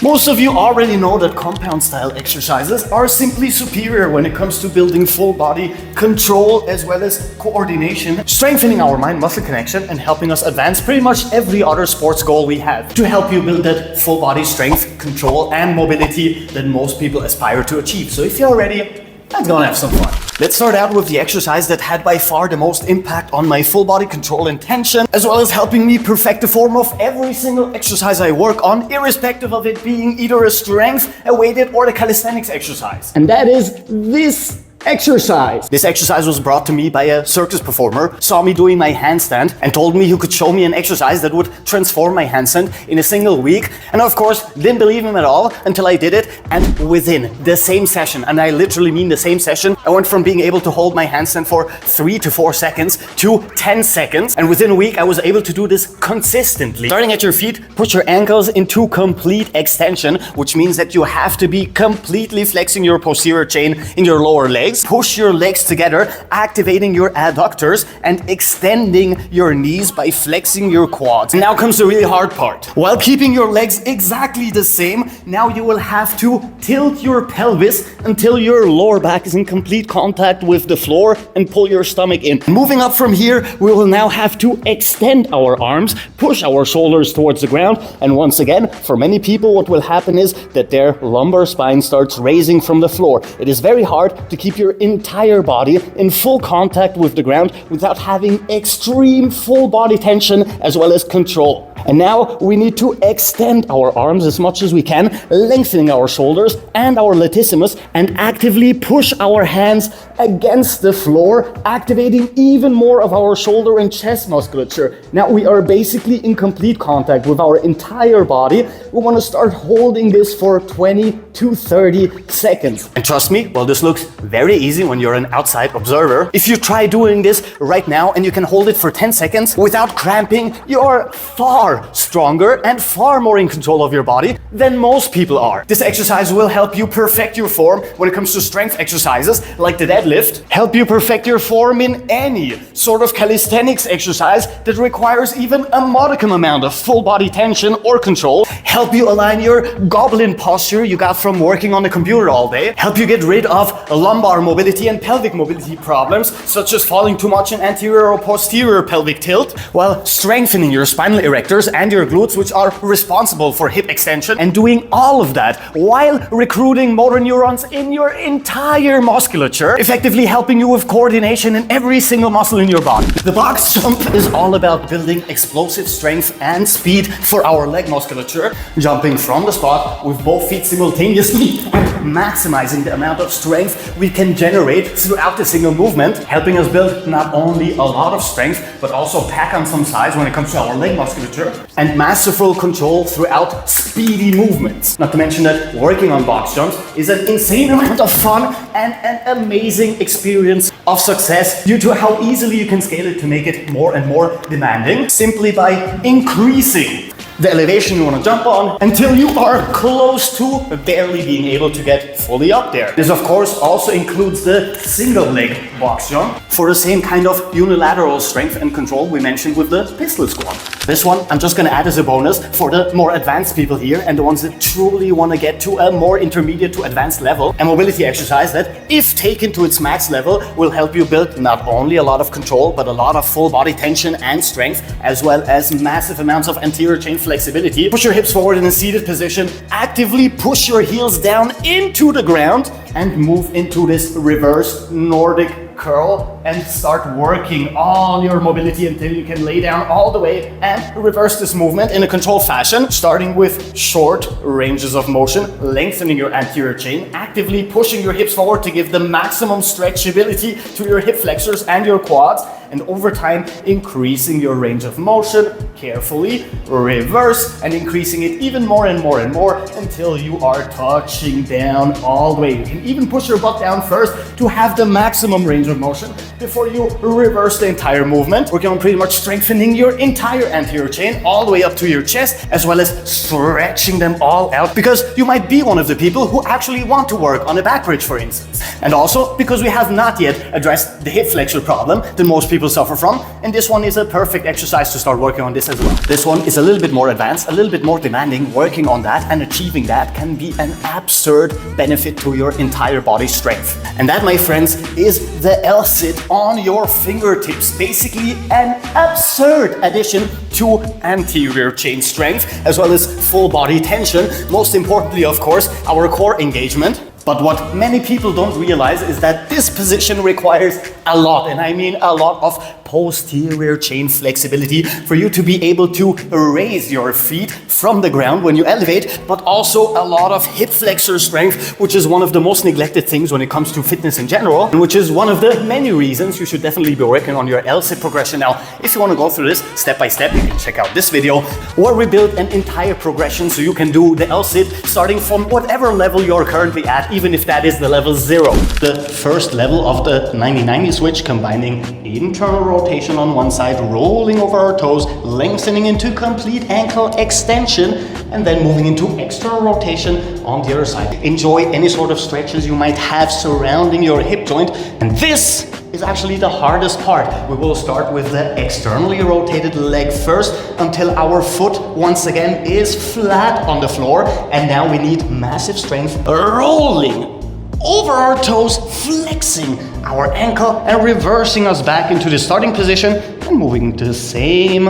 Most of you already know that compound style exercises are simply superior when it comes to building full body control as well as coordination, strengthening our mind-muscle connection and helping us advance pretty much every other sports goal we have to help you build that full body strength, control and mobility that most people aspire to achieve. So if you're ready, let's go and have some fun. Let's start out with the exercise that had by far the most impact on my full body control and tension, as well as helping me perfect the form of every single exercise I work on, irrespective of it being either a strength, a weighted, or a calisthenics exercise. And that is this exercise. This exercise was brought to me by a circus performer, saw me doing my handstand and told me he could show me an exercise that would transform my handstand in a single week. And of course, didn't believe him at all until I did it. And within the same session, and I literally mean the same session, I went from being able to hold my handstand for 3 to 4 seconds to 10 seconds. And within a week, I was able to do this consistently. Starting at your feet, put your ankles into complete extension, which means that you have to be completely flexing your posterior chain in your lower legs. Push your legs together, activating your adductors and extending your knees by flexing your quads. And now comes the really hard part. While keeping your legs exactly the same, now you will have to tilt your pelvis until your lower back is in complete contact with the floor and pull your stomach in. Moving up from here, we will now have to extend our arms, push our shoulders towards the ground, and once again, for many people, what will happen is that their lumbar spine starts raising from the floor. It is very hard to keep your entire body in full contact with the ground without having extreme full body tension as well as control. And now we need to extend our arms as much as we can, lengthening our shoulders and our latissimus, and actively push our hands against the floor, activating even more of our shoulder and chest musculature. Now we are basically in complete contact with our entire body. We want to start holding this for 20 to 30 seconds. And trust me, well, this looks very easy when you're an outside observer. If you try doing this right now and you can hold it for 10 seconds without cramping, you're far stronger and far more in control of your body than most people are. This exercise will help you perfect your form when it comes to strength exercises like the deadlift, help you perfect your form in any sort of calisthenics exercise that requires even a modicum amount of full body tension or control, help you align your goblin posture you got from working on the computer all day, help you get rid of lumbar mobility and pelvic mobility problems such as falling too much in anterior or posterior pelvic tilt, while strengthening your spinal erectors and your glutes, which are responsible for hip extension, and doing all of that while recruiting motor neurons in your entire musculature, effectively helping you with coordination in every single muscle in your body. The box jump is all about building explosive strength and speed for our leg musculature, jumping from the spot with both feet simultaneously and maximizing the amount of strength we can generate throughout the single movement, helping us build not only a lot of strength, but also pack on some size when it comes to our leg musculature, and masterful control throughout speedy movements. Not to mention that working on box jumps is an insane amount of fun and an amazing experience of success due to how easily you can scale it to make it more and more demanding, simply by increasing the elevation you want to jump on until you are close to barely being able to get fully up there. This of course also includes the single leg box jump for the same kind of unilateral strength and control we mentioned with the pistol squat. This one I'm just going to add as a bonus for the more advanced people here and the ones that truly want to get to a more intermediate to advanced level, a mobility exercise that, if taken to its max level, will help you build not only a lot of control but a lot of full body tension and strength, as well as massive amounts of anterior chain flexibility. Push your hips forward in a seated position, actively push your heels down into the ground and move into this reverse Nordic curl and start working all your mobility until you can lay down all the way and reverse this movement in a controlled fashion, starting with short ranges of motion, lengthening your anterior chain, actively pushing your hips forward to give the maximum stretchability to your hip flexors and your quads, and over time increasing your range of motion, carefully reverse and increasing it even more and more and more until you are touching down all the way. You can even push your butt down first to have the maximum range of motion before you reverse the entire movement, working on pretty much strengthening your entire anterior chain all the way up to your chest, as well as stretching them all out, because you might be one of the people who actually want to work on a back bridge, for instance. And also because we have not yet addressed the hip flexor problem that most people people suffer from, and this one is a perfect exercise to start working on this as well. This one is a little bit more advanced, a little bit more demanding. Working on that and achieving that can be an absurd benefit to your entire body strength. And that, my friends, is the L-sit on your fingertips. Basically an absurd addition to anterior chain strength, as well as full body tension. Most importantly, of course, our core engagement. But what many people don't realize is that this position requires a lot, and I mean a lot, of posterior chain flexibility for you to be able to raise your feet from the ground when you elevate, but also a lot of hip flexor strength, which is one of the most neglected things when it comes to fitness in general, and which is one of the many reasons you should definitely be working on your L-sit progression. Now, if you want to go through this step by step, you can check out this video where we build an entire progression so you can do the L-sit starting from whatever level you're currently at, even if that is the level 0. The first level of the 90-90 switch, combining internal rotation on one side, rolling over our toes, lengthening into complete ankle extension, and then moving into external rotation on the other side. Enjoy any sort of stretches you might have surrounding your hip joint. And this is actually the hardest part. We will start with the externally rotated leg first until our foot once again is flat on the floor. And now we need massive strength, rolling over our toes, flexing our ankle and reversing us back into the starting position and moving to the same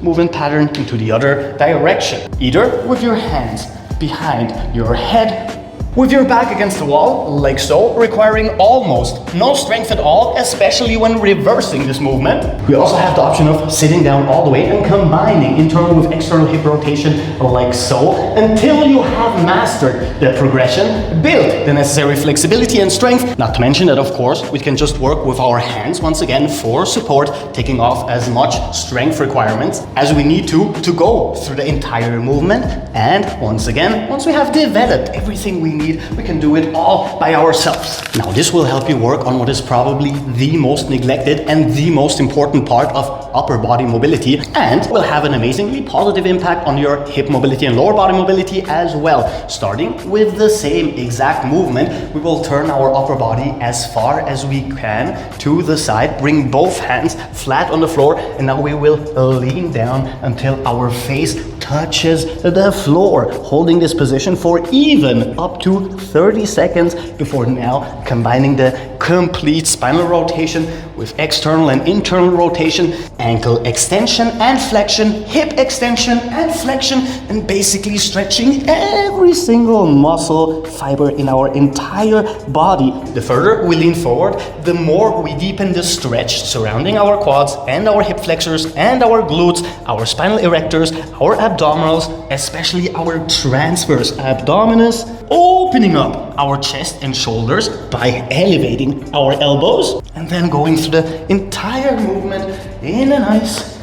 movement pattern into the other direction. Either with your hands behind your head, with your back against the wall, like so, requiring almost no strength at all, especially when reversing this movement. We also have the option of sitting down all the way and combining internal with external hip rotation, like so, until you have mastered the progression, build the necessary flexibility and strength. Not to mention that, of course, we can just work with our hands once again for support, taking off as much strength requirements as we need to go through the entire movement. And once again, once we have developed everything we need, we can do it all by ourselves. Now, this will help you work on what is probably the most neglected and the most important part of upper body mobility, and will have an amazingly positive impact on your hip mobility and lower body mobility as well. Starting with the same exact movement, we will turn our upper body as far as we can to the side, bring both hands flat on the floor, and now we will lean down until our face touches the floor, holding this position for even up to 30 seconds before now combining the complete spinal rotation with external and internal rotation, ankle extension and flexion, hip extension and flexion, and basically stretching every single muscle fiber in our entire body. The further we lean forward, the more we deepen the stretch surrounding our quads and our hip flexors and our glutes, our spinal erectors, our abdominals, especially our transverse abdominis, opening up our chest and shoulders by elevating our elbows, and then going through the entire movement in a nice,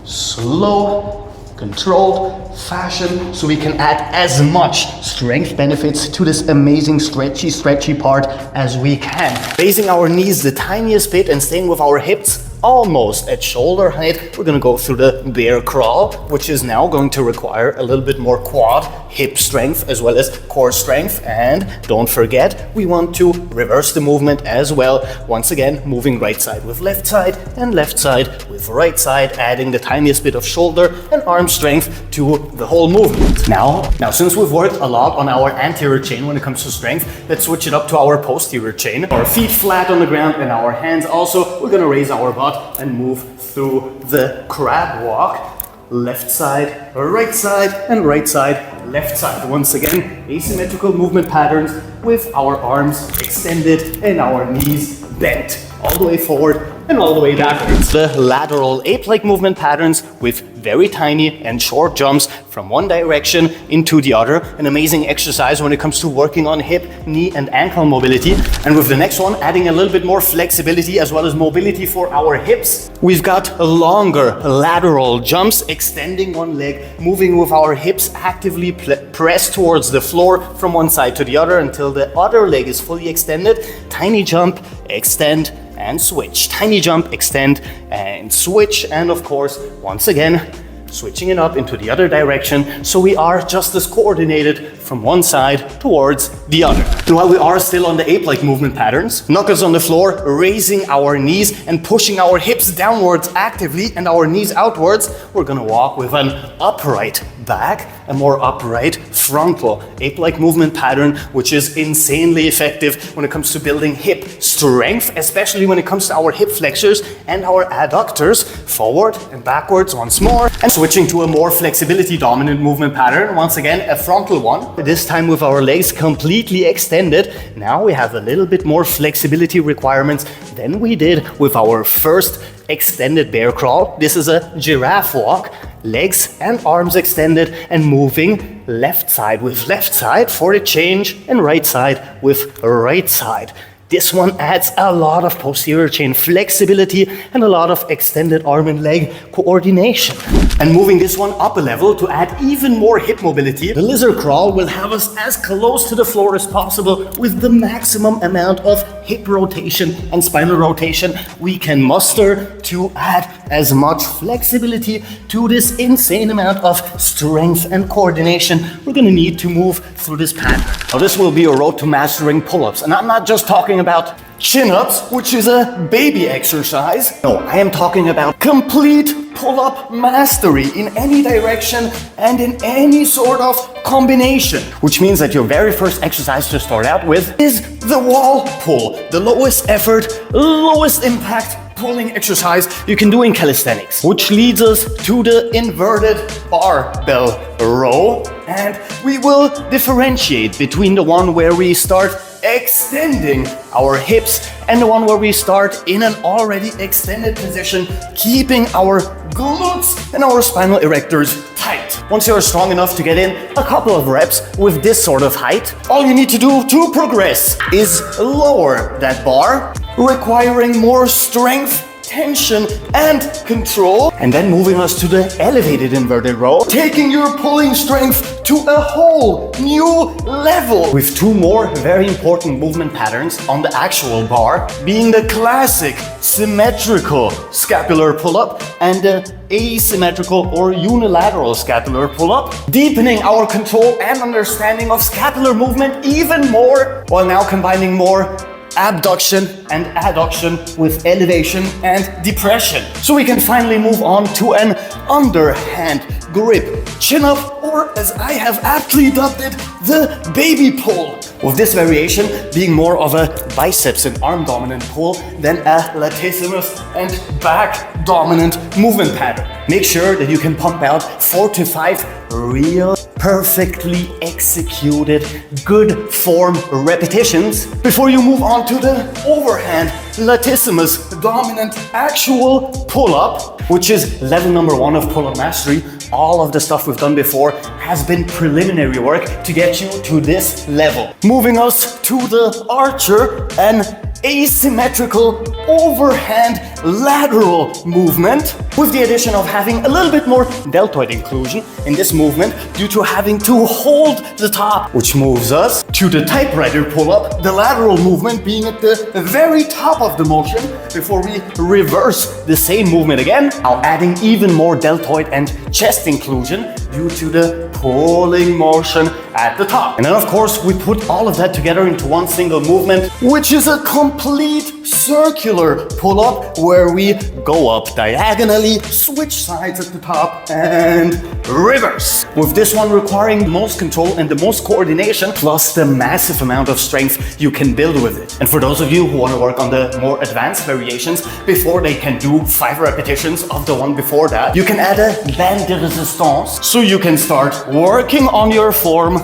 slow, controlled fashion, so we can add as much strength benefits to this amazing stretchy part as we can. Raising our knees the tiniest bit and staying with our hips almost at shoulder height, we're gonna go through the bear crawl, which is now going to require a little bit more quad, hip strength, as well as core strength. And don't forget, we want to reverse the movement as well. Once again, moving right side with left side and left side with right side, adding the tiniest bit of shoulder and arm strength to the whole movement. Now, since we've worked a lot on our anterior chain when it comes to strength, let's switch it up to our posterior chain. Our feet flat on the ground and our hands also. We're gonna raise our butt and move through the crab walk. Left side, and right side, left side. Once again, asymmetrical movement patterns with our arms extended and our knees bent all the way forward and all the way backwards. The lateral ape-like movement patterns with very tiny and short jumps from one direction into the other. An amazing exercise when it comes to working on hip, knee and ankle mobility. And with the next one, adding a little bit more flexibility as well as mobility for our hips. We've got longer lateral jumps, extending one leg, moving with our hips actively pressed towards the floor from one side to the other until the other leg is fully extended. Tiny jump, extend, and switch. Tiny jump, extend, and switch. And of course, once again, switching it up into the other direction, so we are just as coordinated from one side towards the other. And while we are still on the ape-like movement patterns, knuckles on the floor, raising our knees and pushing our hips downwards actively and our knees outwards, we're gonna walk with an upright back, a more upright frontal ape-like movement pattern, which is insanely effective when it comes to building hip strength, especially when it comes to our hip flexors and our adductors, forward and backwards once more, and switching to a more flexibility dominant movement pattern, once again a frontal one, this time with our legs completely extended. Now we have a little bit more flexibility requirements than we did with our first extended bear crawl. This is a giraffe walk, legs and arms extended and moving left side with left side for a change and right side with right side. This one adds a lot of posterior chain flexibility and a lot of extended arm and leg coordination. And moving this one up a level to add even more hip mobility, the lizard crawl will have us as close to the floor as possible with the maximum amount of hip rotation and spinal rotation we can muster to add as much flexibility to this insane amount of strength and coordination we're gonna need to move through this pattern. Now this will be a road to mastering pull-ups, and I'm not just talking about chin-ups, which is a baby exercise. No, I am talking about complete pull-up mastery in any direction and in any sort of combination, which means that your very first exercise to start out with is the wall pull, the lowest effort, lowest impact pulling exercise you can do in calisthenics, which leads us to the inverted barbell row. And we will differentiate between the one where we start extending our hips and the one where we start in an already extended position, keeping our glutes and our spinal erectors tight. Once you're strong enough to get in a couple of reps with this sort of height, all you need to do to progress is lower that bar, requiring more strength, tension and control, and then moving us to the elevated inverted row, taking your pulling strength to a whole new level with two more very important movement patterns on the actual bar, being the classic symmetrical scapular pull-up and the asymmetrical or unilateral scapular pull-up, deepening our control and understanding of scapular movement even more, while now combining more abduction and adduction with elevation and depression. So we can finally move on to an underhand grip chin up, or as I have aptly dubbed it, the baby pull. With this variation being more of a biceps and arm dominant pull than a latissimus and back dominant movement pattern. Make sure that you can pump out 4 to 5 real, perfectly executed, good form repetitions before you move on to the overhand latissimus dominant actual pull-up, which is level number 1 of pull-up mastery. All of the stuff we've done before has been preliminary work to get you to this level. Moving us to the archer, an asymmetrical overhand lateral movement, with the addition of having a little bit more deltoid inclusion in this movement due to having to hold the top, which moves us to the typewriter pull-up, the lateral movement being at the very top of the motion before we reverse the same movement again, now adding even more deltoid and chest inclusion due to the pulling motion at the top. And then of course we put all of that together into one single movement, which is a complete circular pull-up where we go up diagonally, switch sides at the top and reverse. With this one requiring the most control and the most coordination, plus the massive amount of strength you can build with it. And for those of you who want to work on the more advanced variations before they can do 5 repetitions of the one before that, you can add a bande de résistance so you can start working on your form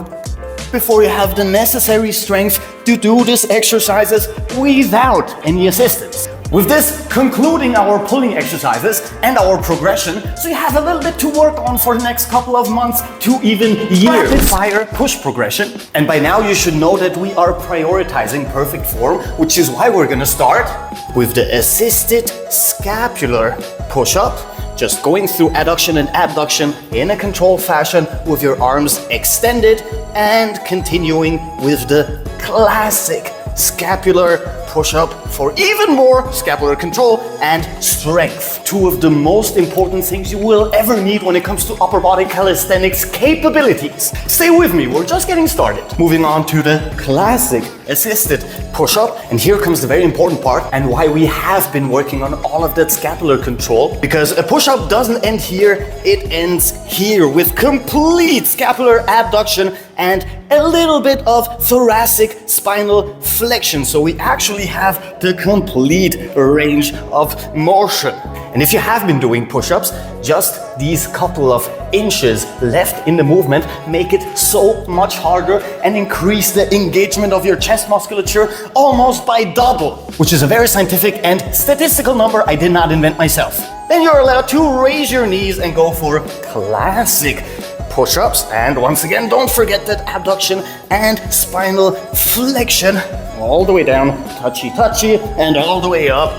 before you have the necessary strength to do these exercises without any assistance. With this, concluding our pulling exercises and our progression, so you have a little bit to work on for the next couple of months to even years. Rapid fire push progression. And by now you should know that we are prioritizing perfect form, which is why we're gonna start with the assisted scapular push-up. Just going through adduction and abduction in a controlled fashion with your arms extended and continuing with the classic scapular push-up for even more scapular control and strength. Two of the most important things you will ever need when it comes to upper body calisthenics capabilities. Stay with me, we're just getting started. Moving on to the classic assisted push-up, and here comes the very important part and why we have been working on all of that scapular control, because a push-up doesn't end here, it ends here with complete scapular abduction and a little bit of thoracic spinal flexion. So we actually have the complete range of motion. And if you have been doing push-ups, just these couple of inches left in the movement make it so much harder and increase the engagement of your chest musculature almost by double, which is a very scientific and statistical number I did not invent myself. Then you're allowed to raise your knees and go for classic push-ups, and once again, don't forget that abduction and spinal flexion all the way down, touchy, and all the way up,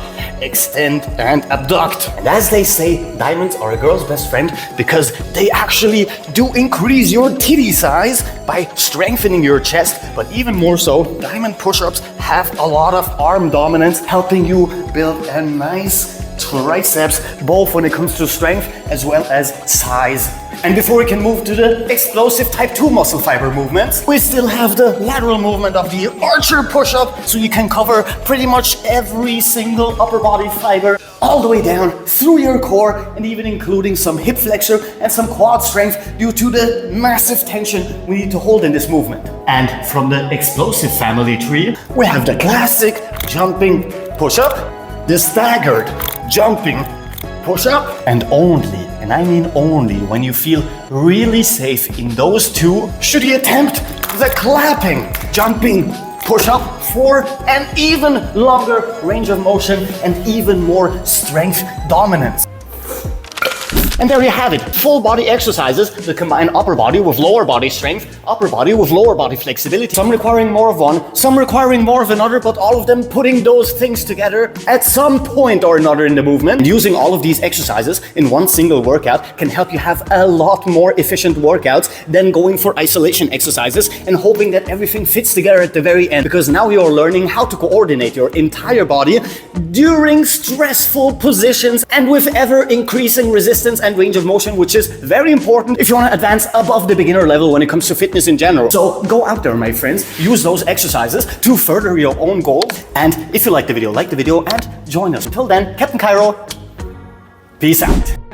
extend and abduct. And as they say, diamonds are a girl's best friend because they actually do increase your titty size by strengthening your chest, but even more so, diamond push-ups have a lot of arm dominance, helping you build a nice triceps, both when it comes to strength as well as size. And before we can move to the explosive type 2 muscle fiber movements, we still have the lateral movement of the archer push-up, so you can cover pretty much every single upper body fiber all the way down through your core, and even including some hip flexor and some quad strength due to the massive tension we need to hold in this movement. And from the explosive family tree, we have the classic jumping push-up, the staggered jumping push-up, and only, and I mean only, when you feel really safe in those two, should you attempt the clapping jumping push-up for an even longer range of motion and even more strength dominance. And there you have it, full body exercises that combine upper body with lower body strength, upper body with lower body flexibility. Some requiring more of one, some requiring more of another, but all of them putting those things together at some point or another in the movement. And using all of these exercises in one single workout can help you have a lot more efficient workouts than going for isolation exercises and hoping that everything fits together at the very end. Because now you're learning how to coordinate your entire body during stressful positions and with ever increasing resistance and range of motion, which is very important if you want to advance above the beginner level when it comes to fitness in general. So go out there, my friends, use those exercises to further your own goals. And if you like the video and join us. Until then, Captain Cairo, peace out.